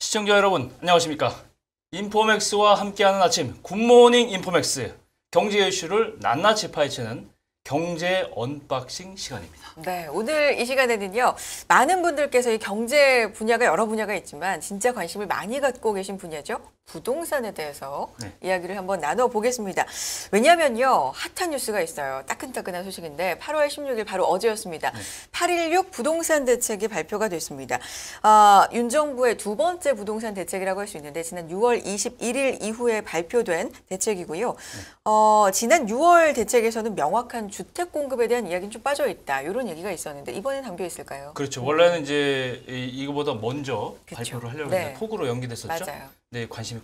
시청자 여러분, 안녕하십니까? 인포맥스와 함께하는 아침, 굿모닝 인포맥스. 경제 이슈를 낱낱이 파헤치는 경제 언박싱 시간입니다. 네, 오늘 이 시간에는요, 많은 분들께서 이 경제 분야가 여러 분야가 있지만 진짜 관심을 많이 갖고 계신 분야죠. 부동산에 대해서 이야기를 한번 나눠보겠습니다. 왜냐하면요, 핫한 뉴스가 있어요. 따끈따끈한 소식인데 8월 16일 바로 어제였습니다. 8.16 부동산 대책이 발표가 됐습니다. 윤 정부의 두 번째 부동산 대책이라고 할 수 있는데 지난 6월 21일 이후에 발표된 대책이고요. 지난 6월 대책에서는 명확한 주택 공급에 대한 이야기는 좀 빠져 있다. 이런 얘기가 있었는데 이번엔 담겨 있을까요? 그렇죠. 원래는 이제 이거보다 먼저 그렇죠. 발표를 하려고 했는데 폭우로 연기됐었죠. 맞아요. 네, 관심이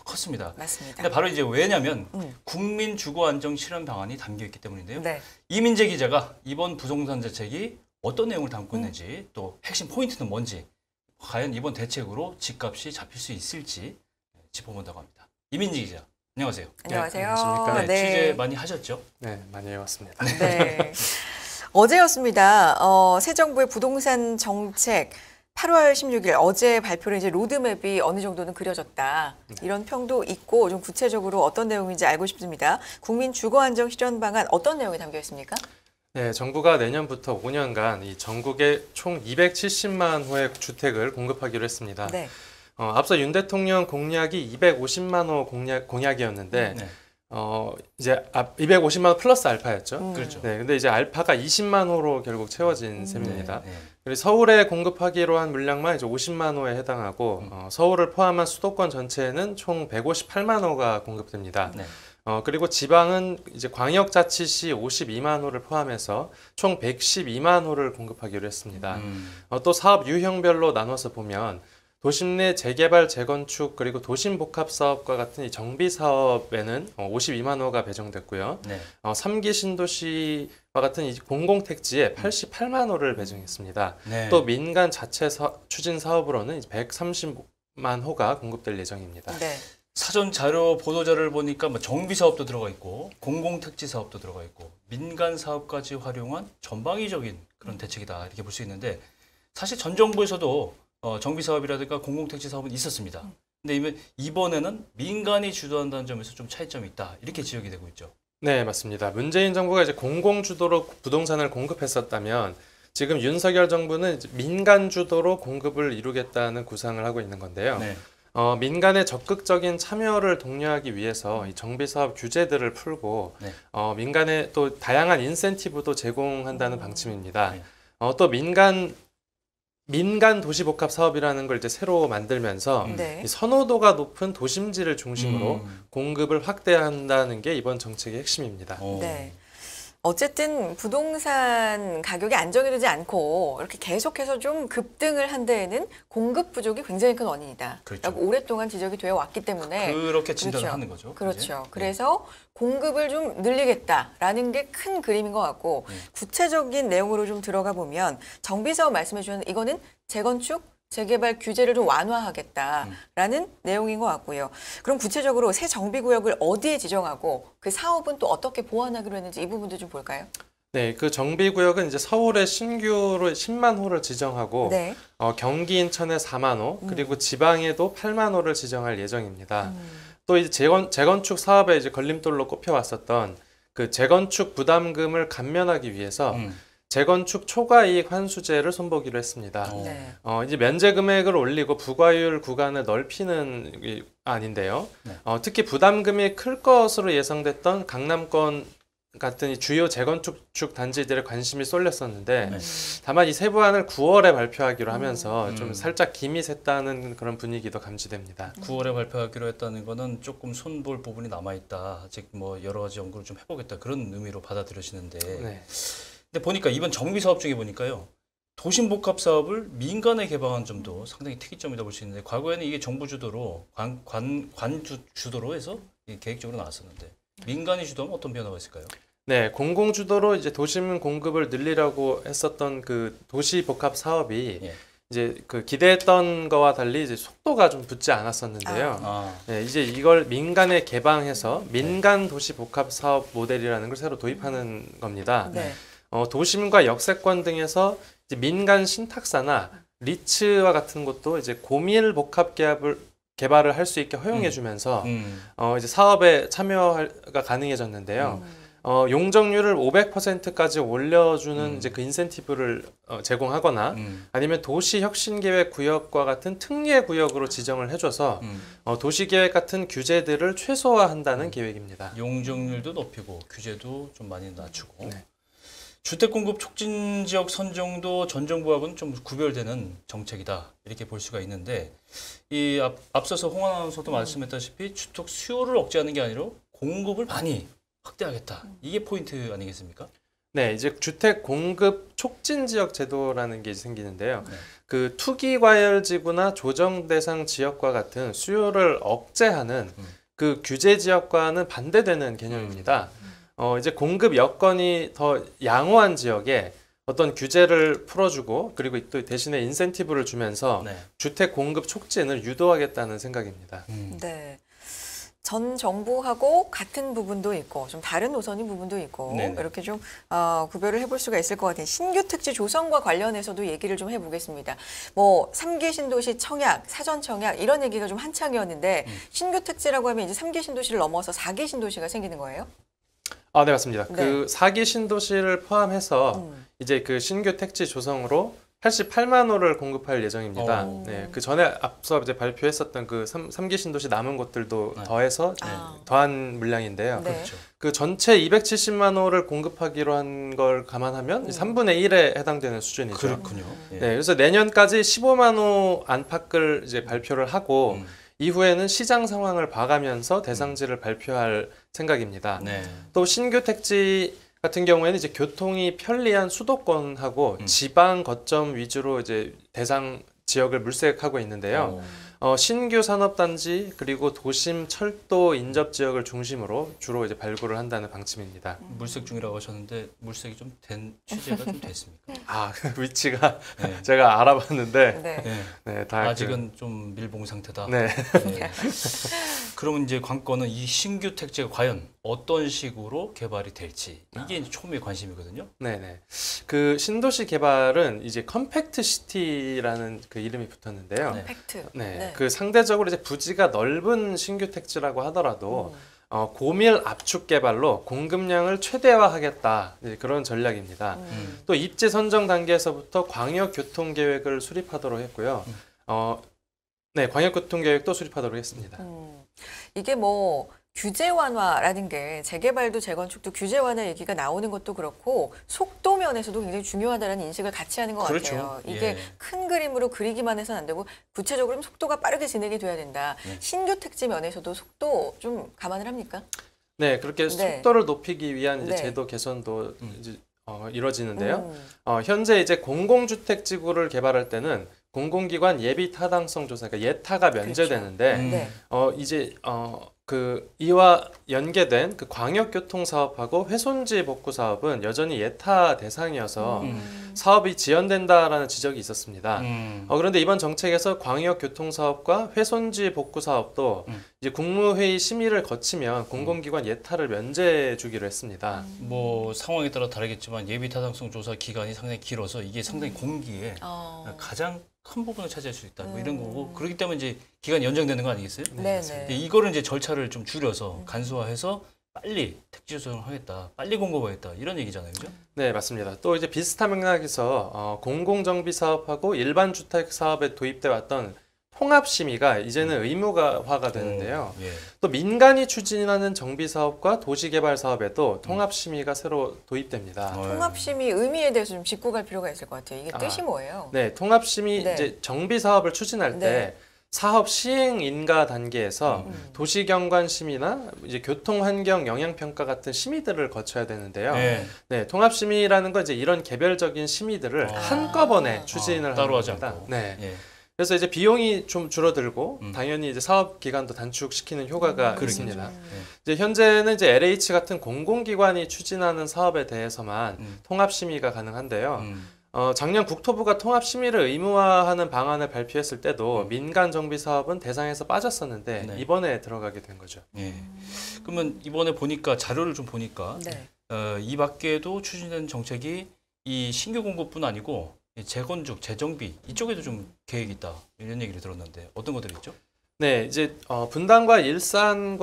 컸습니다. 맞습니다. 근데 바로 이제 왜냐면 국민 주거 안정 실현 방안이 담겨 있기 때문인데요. 네. 이민재 기자가 이번 부동산 대책이 어떤 내용을 담고 있는지 또 핵심 포인트는 뭔지 과연 이번 대책으로 집값이 잡힐 수 있을지 짚어본다고 합니다. 이민재 기자, 안녕하세요. 안녕하세요. 안녕하십니까? 네, 취재 많이 하셨죠? 네, 많이 해왔습니다. 네. 어제였습니다. 새 정부의 부동산 정책 8월 16일 어제 발표를 이제 로드맵이 어느 정도는 그려졌다. 이런 평도 있고 좀 구체적으로 어떤 내용인지 알고 싶습니다. 국민 주거 안정 실현 방안 어떤 내용이 담겨 있습니까? 네, 정부가 내년부터 5년간 이 전국에 총 270만 호의 주택을 공급하기로 했습니다. 네. 앞서 윤 대통령 공약이 250만 호 공약이었는데 이제 250만 호 플러스 알파였죠. 그렇죠. 네, 근데 이제 알파가 20만 호로 결국 채워진 셈입니다. 네. 그리고 서울에 공급하기로 한 물량만 이제 50만 호에 해당하고 서울을 포함한 수도권 전체에는 총 158만 호가 공급됩니다. 네. 그리고 지방은 이제 광역자치시 52만 호를 포함해서 총 112만 호를 공급하기로 했습니다. 또 사업 유형별로 나눠서 보면 도심 내 재개발, 재건축, 그리고 도심 복합 사업과 같은 이 정비 사업에는 52만 호가 배정됐고요. 네. 3기 신도시와 같은 이 공공택지에 88만 호를 배정했습니다. 네. 또 민간 자체 추진 사업으로는 130만 호가 공급될 예정입니다. 네. 사전 자료 보도 자료를 보니까 뭐 정비 사업도 들어가 있고 공공택지 사업도 들어가 있고 민간 사업까지 활용한 전방위적인 그런 대책이다 이렇게 볼 수 있는데 사실 전 정부에서도 정비 사업이라든가 공공택지 사업은 있었습니다. 근데 이번에는 민간이 주도한다는 점에서 좀 차이점이 있다 이렇게 지적이 되고 있죠. 네, 맞습니다. 문재인 정부가 이제 공공 주도로 부동산을 공급했었다면 지금 윤석열 정부는 이제 민간 주도로 공급을 이루겠다는 구상을 하고 있는 건데요. 네. 민간의 적극적인 참여를 독려하기 위해서 이 정비 사업 규제들을 풀고 민간의 또 다양한 인센티브도 제공한다는 방침입니다. 네. 또 민간 도시복합 사업이라는 걸 이제 새로 만들면서 네. 이 선호도가 높은 도심지를 중심으로 공급을 확대한다는 게 이번 정책의 핵심입니다. 네. 어쨌든 부동산 가격이 안정이 되지 않고 이렇게 계속해서 좀 급등을 한 데에는 공급 부족이 굉장히 큰 원인이다. 그렇죠. 라고 오랫동안 지적이 되어 왔기 때문에 그렇게 진단을 그렇죠. 하는 거죠. 그렇죠. 이제. 그래서 공급을 좀 늘리겠다라는 게 큰 그림인 것 같고 구체적인 내용으로 좀 들어가 보면 정비사업 말씀해 주셨는데 이거는 재건축 재개발 규제를 좀 완화하겠다라는 내용인 것 같고요. 그럼 구체적으로 새 정비구역을 어디에 지정하고 그 사업은 또 어떻게 보완하기로 했는지 이 부분도 좀 볼까요? 네, 그 정비구역은 이제 서울에 신규로 10만 호를 지정하고 네. 경기 인천에 4만 호, 그리고 지방에도 8만 호를 지정할 예정입니다. 또 이제 재건축 사업에 이제 걸림돌로 꼽혀왔었던 그 재건축 부담금을 감면하기 위해서 재건축 초과이익 환수제를 손보기로 했습니다. 네. 이제 면제 금액을 올리고 부과율 구간을 넓히는 아닌데요. 특히 부담금이 클 것으로 예상됐던 강남권 같은 이 주요 재건축 단지들에 관심이 쏠렸었는데 다만 이 세부안을 9월에 발표하기로 하면서 좀 살짝 김이 샜다는 그런 분위기도 감지됩니다. 9월에 발표하기로 했다는 거는 조금 손볼 부분이 남아있다. 아직 뭐 여러 가지 연구를 좀 해보겠다. 그런 의미로 받아들여지는데 네. 근데 보니까 이번 정비 사업 중에 보니까요. 도심복합 사업을 민간에 개방한 점도 상당히 특이점이다 볼 수 있는데 과거에는 이게 정부 주도로 관주 주도로 해서 계획적으로 나왔었는데 민간이 주도하면 어떤 변화가 있을까요? 네, 공공 주도로 이제 도심 공급을 늘리려고 했었던 그 도시복합 사업이 이제 그 기대했던 거와 달리 이제 속도가 좀 붙지 않았었는데요. 네, 이제 이걸 민간에 개방해서 민간 도시복합 사업 모델이라는 걸 새로 도입하는 겁니다. 네. 도심과 역세권 등에서 이제 민간 신탁사나 리츠와 같은 곳도 이제 고밀 복합 개발을 할 수 있게 허용해주면서 이제 사업에 참여가 가능해졌는데요. 용적률을 500%까지 올려주는 이제 그 인센티브를 제공하거나 아니면 도시혁신계획 구역과 같은 특례 구역으로 지정을 해줘서 도시계획 같은 규제들을 최소화한다는 계획입니다. 용적률도 높이고 규제도 좀 많이 낮추고. 네. 주택 공급 촉진 지역 선정도 전 정부하고는 좀 구별되는 정책이다 이렇게 볼 수가 있는데 이 앞서서 홍 아나운서도 말씀했다시피 주택 수요를 억제하는 게 아니라 공급을 많이 확대하겠다. 이게 포인트 아니겠습니까? 네, 이제 주택 공급 촉진 지역 제도라는 게 생기는데요. 네. 그 투기 과열 지구나 조정 대상 지역과 같은 수요를 억제하는 그 규제 지역과는 반대되는 개념입니다. 이제 공급 여건이 더 양호한 지역에 어떤 규제를 풀어주고 그리고 또 대신에 인센티브를 주면서 네. 주택 공급 촉진을 유도하겠다는 생각입니다. 네. 전 정부하고 같은 부분도 있고 좀 다른 노선인 부분도 있고 네네. 이렇게 좀 구별을 해볼 수가 있을 것 같아요. 신규 특지 조성과 관련해서도 얘기를 좀 해보겠습니다. 뭐 3기 신도시 청약, 사전 청약 이런 얘기가 좀 한창이었는데 신규 특지라고 하면 이제 3기 신도시를 넘어서 4기 신도시가 생기는 거예요? 네, 맞습니다. 네. 그 4기 신도시를 포함해서 이제 그 신규 택지 조성으로 88만 호를 공급할 예정입니다. 네, 그 전에 앞서 이제 발표했었던 그 3기 신도시 남은 곳들도 네. 더해서 더한 물량인데요. 네. 그렇죠. 그 전체 270만 호를 공급하기로 한 걸 감안하면 3분의 1에 해당되는 수준이죠. 그렇군요. 예. 네, 그래서 내년까지 15만 호 안팎을 이제 발표를 하고 이후에는 시장 상황을 봐가면서 대상지를 발표할 생각입니다. 네. 또 신규 택지 같은 경우에는 이제 교통이 편리한 수도권하고 지방 거점 위주로 이제 대상 지역을 물색하고 있는데요. 신규 산업단지 그리고 도심 철도 인접 지역을 중심으로 주로 이제 발굴을 한다는 방침입니다. 물색 중이라고 하셨는데 물색이 좀 된 취재가 좀 됐습니까? 그 위치가 네. 제가 알아봤는데 네. 네. 네, 다 아직은 좀 밀봉 상태다. 네. 네. 그러면 이제 관건은 이 신규 택지가 과연 어떤 식으로 개발이 될지 이게 이제 초미의 관심이거든요. 네네. 그 신도시 개발은 이제 컴팩트 시티라는 그 이름이 붙었는데요. 네. 팩트. 네. 그 상대적으로 이제 부지가 넓은 신규 택지라고 하더라도 고밀 압축 개발로 공급량을 최대화하겠다. 이제 그런 전략입니다. 또 입지 선정 단계에서부터 광역 교통 계획을 수립하도록 했고요. 네, 광역 교통 계획도 수립하도록 했습니다. 이게 뭐 규제 완화라는 게 재개발도 재건축도 규제 완화 얘기가 나오는 것도 그렇고 속도 면에서도 굉장히 중요하다는 인식을 같이 하는 것 그렇죠. 같아요. 이게 예. 큰 그림으로 그리기만 해서는 안 되고 구체적으로 속도가 빠르게 진행이 돼야 된다. 네. 신규 택지 면에서도 속도 좀 감안을 합니까? 네, 그렇게 네. 속도를 높이기 위한 이제 네. 제도 개선도 이제 이루어지는데요. 현재 이제 공공주택 지구를 개발할 때는 공공기관 예비 타당성 조사, 그러니까 예타가 면제되는데 네. 이제 그 이와 연계된 그 광역교통 사업하고 훼손지 복구 사업은 여전히 예타 대상이어서 사업이 지연된다라는 지적이 있었습니다. 그런데 이번 정책에서 광역교통 사업과 훼손지 복구 사업도 이제 국무회의 심의를 거치면 공공기관 예타를 면제해 주기로 했습니다. 뭐 상황에 따라 다르겠지만 예비 타당성 조사 기간이 상당히 길어서 이게 상당히 공기에 가장 큰 부분을 차지할 수 있다. 뭐 이런 거고 그렇기 때문에 이제 기간이 연장되는 거 아니겠어요? 네, 근데 네. 이거를 이제 절차를 좀 줄여서 간소화해서 빨리 택지 조성을 하겠다, 빨리 공급하겠다 이런 얘기잖아요, 그죠? 네, 맞습니다. 또 이제 비슷한 맥락에서 공공정비 사업하고 일반 주택 사업에 도입돼 왔던 통합 심의가 이제는 의무화가 되는데요. 예. 또 민간이 추진하는 정비 사업과 도시 개발 사업에도 통합 심의가 새로 도입됩니다. 통합심의 의미에 대해서 좀 짚고 갈 필요가 있을 것 같아요. 이게 뜻이 뭐예요? 네, 통합 심의 네. 이제 정비 사업을 추진할 때 네. 사업 시행 인가 단계에서 도시 경관 심의나 이제 교통 환경 영향 평가 같은 심의들을 거쳐야 되는데요. 네. 네, 통합 심의라는 건 이제 이런 개별적인 심의들을 한꺼번에 추진을 하는 따로 하지 겁니다. 않고. 네. 예. 그래서 이제 비용이 좀 줄어들고 당연히 이제 사업 기간도 단축시키는 효과가 있습니다. 이제 현재는 이제 LH 같은 공공기관이 추진하는 사업에 대해서만 통합 심의가 가능한데요. 작년 국토부가 통합 심의를 의무화하는 방안을 발표했을 때도 민간 정비 사업은 대상에서 빠졌었는데 네. 이번에 들어가게 된 거죠. 예. 그러면 이번에 보니까 자료를 좀 보니까 네. 이 밖에도 추진된 정책이 이 신규 공급뿐 아니고 재건축, 재정비 이쪽에도 좀 계획이 있다 이런 얘기를 들었는데 어떤 것들이 있죠? 네, 이제 분당과 일산이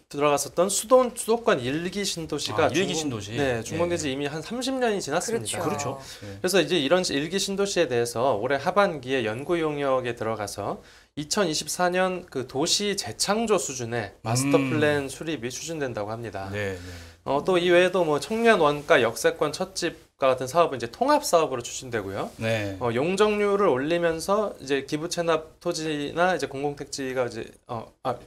들어갔었던 수도권 1기 신도시가 1기 신도시. 네, 준공된 지 이미 한 30년이 지났습니다. 그렇죠. 그래서 이제 이런 1기 신도시에 대해서 올해 하반기에 연구 용역에 들어가서 2024년 그 도시 재창조 수준의 마스터 플랜 수립이 추진된다고 합니다. 네, 네. 또 이 외에도 뭐 청년 원가 역세권 찻집과 같은 사업은 이제 통합 사업으로 추진되고요. 네. 용적률을 올리면서 이제 기부 체납 토지나 이제 공공택지가 이제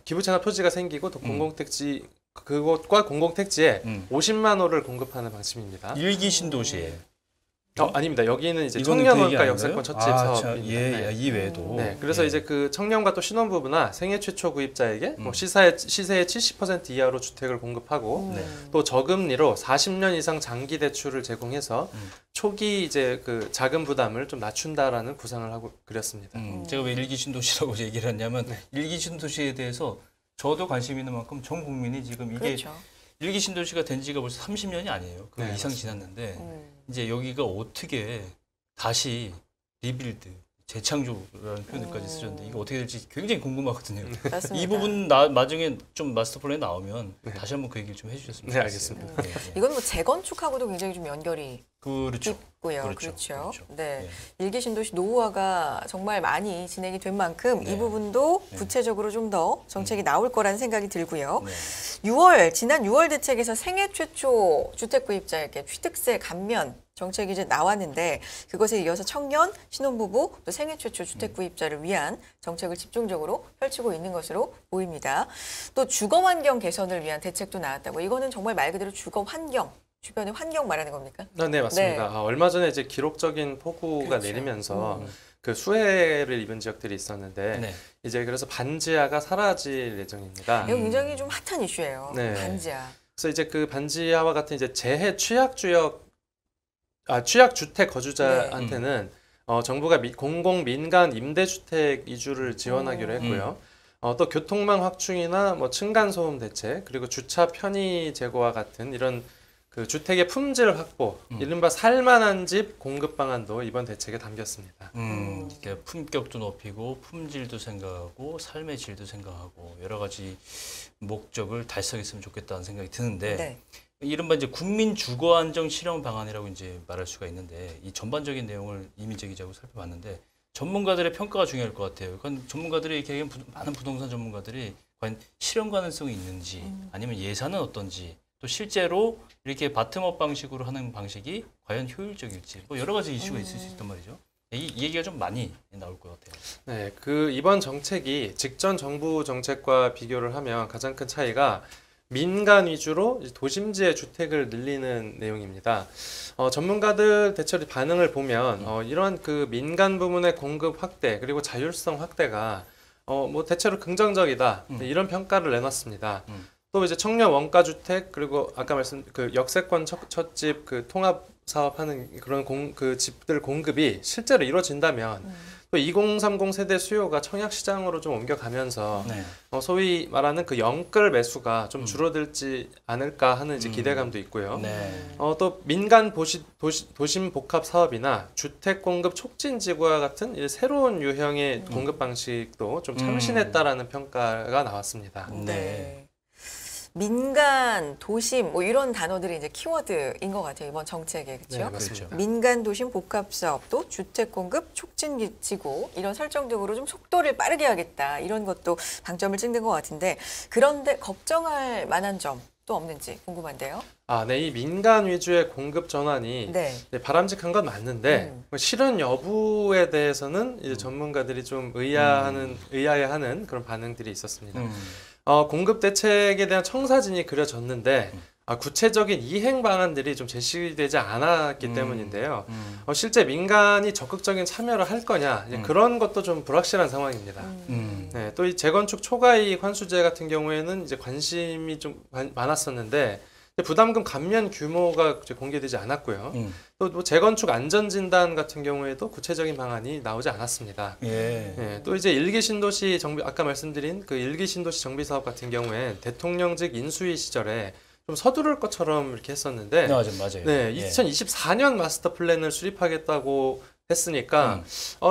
기부 체납 토지가 생기고 또 공공택지 그곳과 공공택지에 50만 호를 공급하는 방침입니다. 1기 신도시에. 아닙니다. 여기는 이제 이거는 청년 그 얘기 원가 아닌가요? 역세권 찻집 참, 사업입니다. 예, 네. 이외에도. 네, 그래서 예. 이제 그 청년과 또 신혼부부나 생애 최초 구입자에게 뭐 시세의 70% 이하로 주택을 공급하고 네. 또 저금리로 40년 이상 장기 대출을 제공해서 초기 이제 그 자금 부담을 좀 낮춘다라는 구상을 하고 그렸습니다. 제가 왜 1기 신도시라고 얘기를 했냐면 1기 신도시에 대해서 저도 관심 있는 만큼 전 국민이 지금 이게 그렇죠. 1기 신도시가 된 지가 벌써 30년이 아니에요. 그 네, 이상 맞습니다. 지났는데 이제 여기가 어떻게 다시 리빌드, 재창조라는 표현까지 쓰셨는데 이거 어떻게 될지 굉장히 궁금하거든요. 맞습니다. 이 부분 나중에 좀 마스터 플랜 나오면 네. 다시 한번 그 얘기를 좀 해주셨으면 네, 좋겠어요. 알겠습니다. 네, 네. 이건 뭐 재건축하고도 굉장히 좀 연결이 그렇죠. 있고요. 그렇죠. 그렇죠. 그렇죠. 네. 일기 신도시 노후화가 정말 많이 진행이 된 만큼 네. 이 부분도 네. 구체적으로 좀 더 정책이 나올 거라는 생각이 들고요. 네. 지난 6월 대책에서 생애 최초 주택 구입자에게 취득세 감면 정책이 이제 나왔는데 그것에 이어서 청년, 신혼부부, 또 생애 최초 주택 구입자를 위한 정책을 집중적으로 펼치고 있는 것으로 보입니다. 또 주거 환경 개선을 위한 대책도 나왔다고. 이거는 정말 말 그대로 주거 환경, 주변의 환경 말하는 겁니까? 네, 맞습니다. 네. 얼마 전에 이제 기록적인 폭우가 그렇죠. 내리면서 그 수해를 입은 지역들이 있었는데 네. 이제 그래서 반지하가 사라질 예정입니다. 이거 굉장히 좀 핫한 이슈예요. 네. 반지하. 그래서 이제 그 반지하와 같은 이제 재해 취약 주택 거주자한테는 정부가 공공 민간 임대주택 이주를 지원하기로 했고요. 또 교통망 확충이나 뭐 층간 소음 대책 그리고 주차 편의 제고와 같은 이런 그 주택의 품질 확보, 이른바 살만한 집 공급 방안도 이번 대책에 담겼습니다. 이렇게 품격도 높이고 품질도 생각하고 삶의 질도 생각하고 여러 가지 목적을 달성했으면 좋겠다는 생각이 드는데 네. 이른바 이제 국민 주거 안정 실현 방안이라고 이제 말할 수가 있는데 이 전반적인 내용을 이민재 기자하고 살펴봤는데 전문가들의 평가가 중요할 것 같아요. 그러니까 전문가들이 얘기하기엔 많은 부동산 전문가들이 과연 실현 가능성이 있는지 아니면 예산은 어떤지 또 실제로 이렇게 바텀업 방식으로 하는 방식이 과연 효율적일지 뭐 여러 가지 이슈가 있을 수 있단 말이죠. 이 얘기가 좀 많이 나올 것 같아요. 네, 그 이번 정책이 직전 정부 정책과 비교를 하면 가장 큰 차이가 민간 위주로 도심지의 주택을 늘리는 내용입니다. 전문가들 대체로 반응을 보면 이러한 그 민간 부문의 공급 확대 그리고 자율성 확대가 뭐 대체로 긍정적이다 이런 평가를 내놨습니다. 또 이제 청년 원가 주택 그리고 아까 말씀 그 역세권 찻집 그 통합 사업하는 그런 그 집들 공급이 실제로 이루어진다면 또 2030 세대 수요가 청약 시장으로 좀 옮겨가면서 네. 소위 말하는 그 영끌 매수가 좀 줄어들지 않을까 하는 이제 기대감도 있고요. 네. 또 민간 도심 복합 사업이나 주택 공급 촉진 지구와 같은 이 새로운 유형의 공급 방식도 좀 참신했다라는 평가가 나왔습니다. 네. 민간, 도심 뭐 이런 단어들이 이제 키워드인 것 같아요. 이번 정책에 그렇죠? 네, 맞습니다. 민간 도심 복합 사업도 주택 공급 촉진 지구 이런 설정 등으로 좀 속도를 빠르게 하겠다 이런 것도 방점을 찍는 것 같은데 그런데 걱정할 만한 점 또 없는지 궁금한데요. 네, 이 민간 위주의 공급 전환이 네. 바람직한 건 맞는데 실현 여부에 대해서는 이제 전문가들이 좀 의아해하는 그런 반응들이 있었습니다. 공급 대책에 대한 청사진이 그려졌는데 구체적인 이행 방안들이 좀 제시되지 않았기 때문인데요. 실제 민간이 적극적인 참여를 할 거냐 그런 것도 좀 불확실한 상황입니다. 네, 또 이 재건축 초과이익 환수제 같은 경우에는 이제 관심이 좀 많았었는데 부담금 감면 규모가 이제 공개되지 않았고요. 또 뭐 재건축 안전진단 같은 경우에도 구체적인 방안이 나오지 않았습니다. 예. 네, 또 이제 1기 신도시 정비 아까 말씀드린 그 1기 신도시 정비 사업 같은 경우에 대통령직 인수위 시절에 좀 서두를 것처럼 이렇게 했었는데 맞아요. 네, 2024년 마스터 플랜을 수립하겠다고 했으니까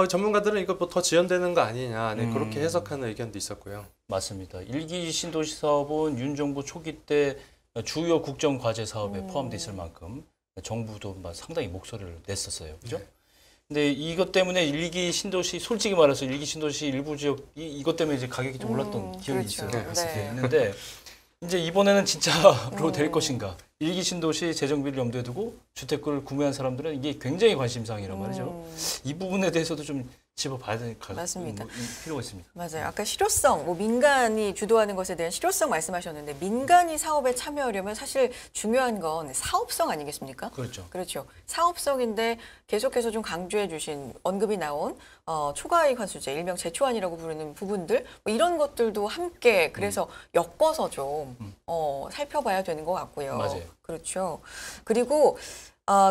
전문가들은 이거 뭐 더 지연되는 거 아니냐 그렇게 해석하는 의견도 있었고요. 맞습니다. 일기 신도시 사업은 윤 정부 초기 때 주요 국정 과제 사업에 포함돼 있을 만큼 정부도 상당히 목소리를 냈었어요. 그죠? 네. 근데 이것 때문에 일기 신도시 솔직히 말해서 일기 신도시 일부 지역 이것 때문에 이제 가격이 좀 올랐던 기억이 그렇죠. 있어요. 네. 있는데 이제 이번에는 진짜로 될 것인가? 일기 신도시 재정비를 염두에 두고 주택을 구매한 사람들은 이게 굉장히 관심사항이란 말이죠. 이 부분에 대해서도 좀 짚어봐야 될 맞습니다. 필요가 있습니다. 맞아요. 아까 실효성, 뭐 민간이 주도하는 것에 대한 실효성 말씀하셨는데 민간이 사업에 참여하려면 사실 중요한 건 사업성 아니겠습니까? 그렇죠. 그렇죠. 사업성인데 계속해서 좀 강조해 주신 언급이 나온 초과이익 환수제, 일명 제초안이라고 부르는 부분들 뭐 이런 것들도 함께 그래서 엮어서 좀 살펴봐야 되는 것 같고요. 맞아요. 그렇죠. 그리고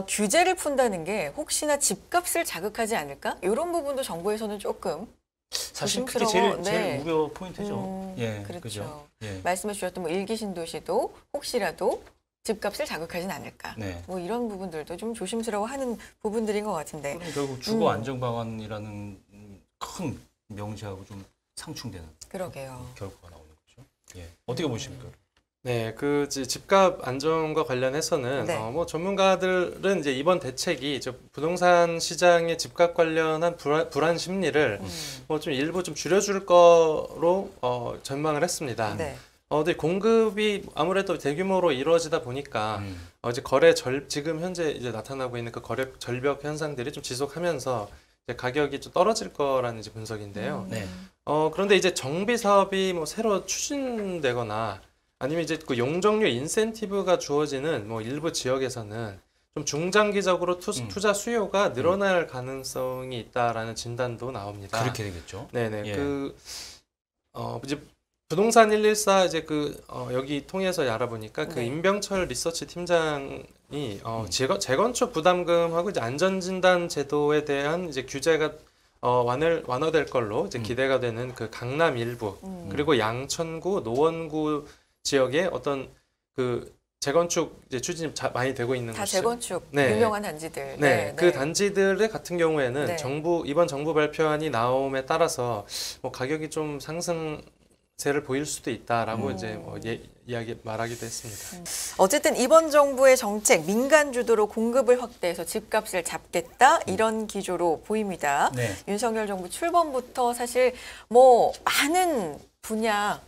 규제를 푼다는 게 혹시나 집값을 자극하지 않을까? 이런 부분도 정부에서는 조금 사실 그게 조심스러워. 제일 우려 포인트죠. 예, 그렇죠. 그죠? 예. 말씀해 주셨던 뭐 일기 신도시도 혹시라도 집값을 자극하진 않을까? 네. 뭐 이런 부분들도 좀 조심스러워하는 부분들인 것 같은데. 그럼 결국 주거 안정 방안이라는 큰 명제하고 좀 상충되는 그러게요. 결과가 나오는 거죠. 예. 어떻게 보십니까? 네, 집값 안정과 관련해서는 네. 뭐 전문가들은 이제 이번 대책이 부동산 시장의 집값 관련한 불안 심리를 뭐 좀 일부 좀 줄여줄 거로 전망을 했습니다. 네. 근데 공급이 아무래도 대규모로 이루어지다 보니까 이제 지금 현재 이제 나타나고 있는 그 거래 절벽 현상들이 좀 지속하면서 이제 가격이 좀 떨어질 거라는 이제 분석인데요. 네. 그런데 이제 정비 사업이 뭐 새로 추진되거나 아니면 이제 그 용적률 인센티브가 주어지는 뭐 일부 지역에서는 좀 중장기적으로 투자 수요가 늘어날 가능성이 있다라는 진단도 나옵니다. 그렇게 되겠죠. 네네. 예. 이제 부동산 114 이제 여기 통해서 알아보니까 그 네. 임병철 리서치 팀장이 재건축 부담금하고 이제 안전진단 제도에 대한 이제 규제가 완화될 걸로 이제 기대가 되는 그 강남 일부 그리고 양천구, 노원구 지역에 어떤 그 재건축 이제 추진이 많이 되고 있는 다 곳이 재건축 네. 유명한 단지들. 네, 그 단지들 같은 경우에는 네. 이번 정부 발표안이 나옴에 따라서 뭐 가격이 좀 상승세를 보일 수도 있다라고 이제 뭐 말하기도 했습니다. 어쨌든 이번 정부의 정책 민간 주도로 공급을 확대해서 집값을 잡겠다 이런 기조로 보입니다. 네. 윤석열 정부 출범부터 사실 뭐 많은 분야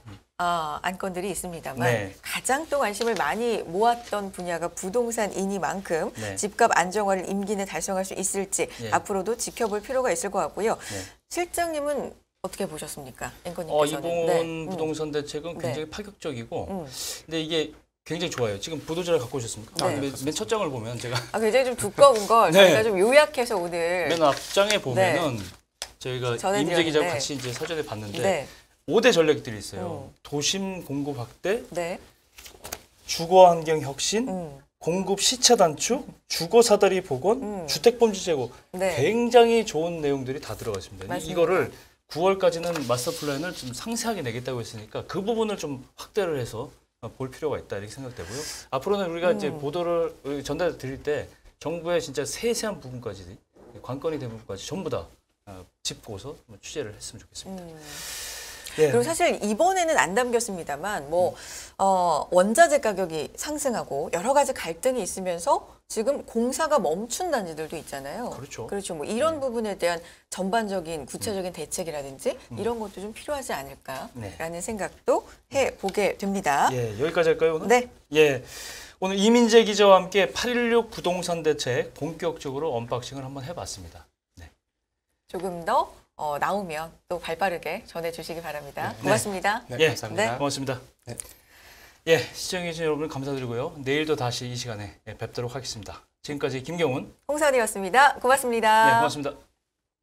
안건들이 있습니다만 네. 가장 또 관심을 많이 모았던 분야가 부동산이니만큼 네. 집값 안정화를 임기 내에 달성할 수 있을지 예. 앞으로도 지켜볼 필요가 있을 것 같고요. 네. 실장님은 어떻게 보셨습니까? 앵커님께서는. 이번 부동산 대책은 네. 굉장히 파격적이고 근데 이게 굉장히 좋아요. 지금 보도자를 갖고 오셨습니까? 네. 맨 첫 장을 보면 제가 굉장히 좀 두꺼운 걸 네. 저희가 좀 요약해서 오늘 맨 앞장에 보면은 저희가 전해드렸는데. 임재 기자와 같이 이제 사전에 봤는데 네. 5대 전략들이 있어요. 도심 공급 확대, 네. 주거 환경 혁신, 공급 시차 단축, 주거 사다리 복원, 주택 범죄 제고 네. 굉장히 좋은 내용들이 다 들어가 있습니다. 맞습니다. 이거를 9월까지는 마스터 플랜을 좀 상세하게 내겠다고 했으니까 그 부분을 좀 확대를 해서 볼 필요가 있다 이렇게 생각되고요. 앞으로는 우리가 이제 보도를 전달 드릴 때 정부의 진짜 세세한 부분까지 관건이 된 부분까지 전부 다 짚고서 취재를 했으면 좋겠습니다. 예. 그리고 사실 이번에는 안 담겼습니다만 뭐 원자재 가격이 상승하고 여러 가지 갈등이 있으면서 지금 공사가 멈춘 단지들도 있잖아요. 그렇죠. 그렇죠. 뭐 이런 부분에 대한 전반적인 구체적인 대책이라든지 이런 것도 좀 필요하지 않을까라는 생각도 해보게 됩니다. 예, 여기까지 할까요 오늘? 네. 예. 오늘 이민재 기자와 함께 8.16 부동산 대책 본격적으로 언박싱을 한번 해봤습니다. 네. 조금 더 나오면 또 발빠르게 전해주시기 바랍니다. 고맙습니다. 네, 예. 감사합니다. 네. 고맙습니다. 네. 예, 시청해주신 여러분 감사드리고요. 내일도 다시 이 시간에 뵙도록 하겠습니다. 지금까지 김경훈. 홍선이었습니다. 고맙습니다. 네, 고맙습니다.